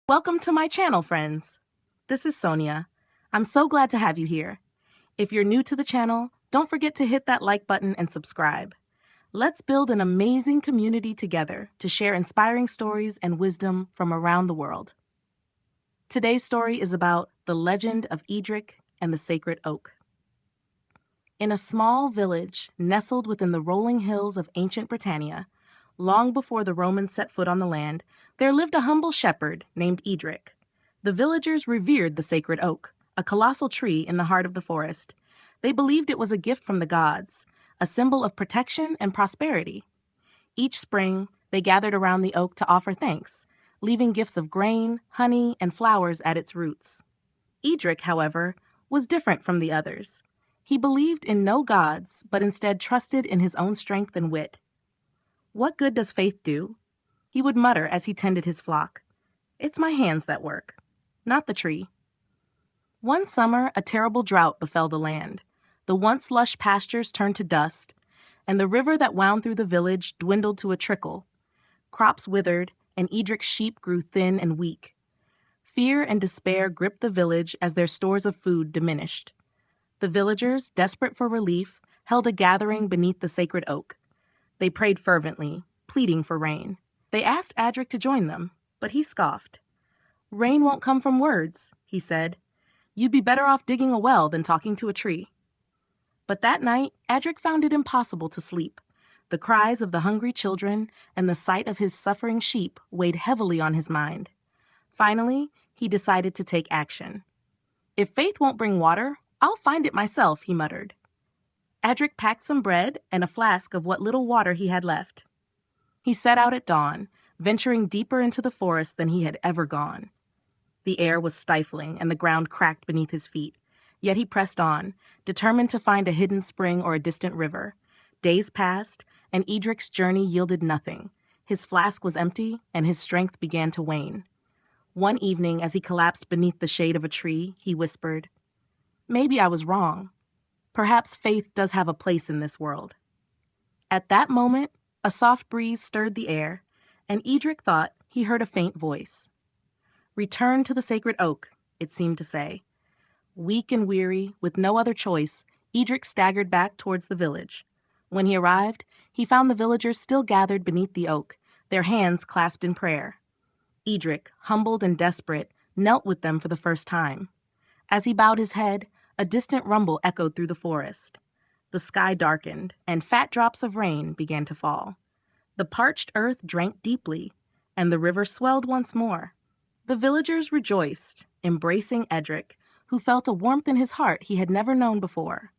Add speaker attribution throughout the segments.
Speaker 1: Welcome to my channel, friends. This is Sonia. I'm so glad to have you here. If you're new to the channel, don't forget to hit that like button and subscribe. Let's build an amazing community together to share inspiring stories and wisdom from around the world. Today's story is about the legend of Eadric and the sacred oak. In a small village nestled within the rolling hills of ancient Britannia, long before the Romans set foot on the land, there lived a humble shepherd named Eadric. The villagers revered the sacred oak, a colossal tree in the heart of the forest. They believed it was a gift from the gods, a symbol of protection and prosperity. Each spring, they gathered around the oak to offer thanks, leaving gifts of grain, honey, and flowers at its roots. Eadric, however, was different from the others. He believed in no gods, but instead trusted in his own strength and wit. "What good does faith do?" he would mutter as he tended his flock. "It's my hands that work, not the tree." One summer, a terrible drought befell the land. The once lush pastures turned to dust, and the river that wound through the village dwindled to a trickle. Crops withered, and Eadric's sheep grew thin and weak. Fear and despair gripped the village as their stores of food diminished. The villagers, desperate for relief, held a gathering beneath the sacred oak. They prayed fervently, pleading for rain. They asked Eadric to join them, but he scoffed. "Rain won't come from words," he said. "You'd be better off digging a well than talking to a tree." But that night, Eadric found it impossible to sleep. The cries of the hungry children and the sight of his suffering sheep weighed heavily on his mind. Finally, he decided to take action. "If faith won't bring water, I'll find it myself," he muttered. Eadric packed some bread and a flask of what little water he had left. He set out at dawn, venturing deeper into the forest than he had ever gone. The air was stifling and the ground cracked beneath his feet, yet he pressed on, determined to find a hidden spring or a distant river. Days passed, and Eadric's journey yielded nothing. His flask was empty, and his strength began to wane. One evening, as he collapsed beneath the shade of a tree, he whispered, "Maybe I was wrong. Perhaps faith does have a place in this world." At that moment, a soft breeze stirred the air, and Eadric thought he heard a faint voice. "Return to the sacred oak," it seemed to say. Weak and weary, with no other choice, Eadric staggered back towards the village. When he arrived, he found the villagers still gathered beneath the oak, their hands clasped in prayer. Eadric, humbled and desperate, knelt with them for the first time. As he bowed his head, a distant rumble echoed through the forest. The sky darkened, and fat drops of rain began to fall. The parched earth drank deeply, and the river swelled once more. The villagers rejoiced, embracing Eadric, who felt a warmth in his heart he had never known before.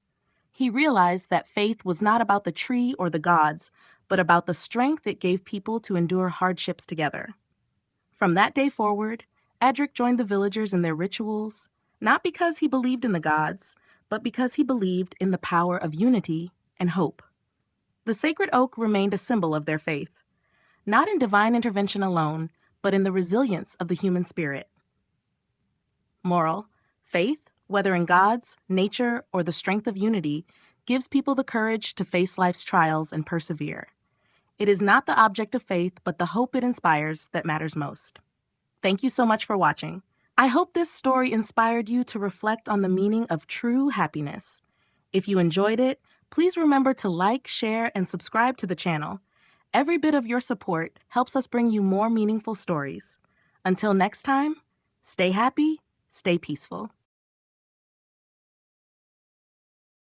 Speaker 1: He realized that faith was not about the tree or the gods, but about the strength it gave people to endure hardships together. From that day forward, Eadric joined the villagers in their rituals, not because he believed in the gods, but because he believed in the power of unity and hope. The sacred oak remained a symbol of their faith, not in divine intervention alone, but in the resilience of the human spirit. Moral: faith, whether in gods, nature, or the strength of unity, gives people the courage to face life's trials and persevere. It is not the object of faith, but the hope it inspires that matters most. Thank you so much for watching. I hope this story inspired you to reflect on the meaning of true happiness. If you enjoyed it, please remember to like, share, and subscribe to the channel. Every bit of your support helps us bring you more meaningful stories. Until next time, stay happy, stay peaceful.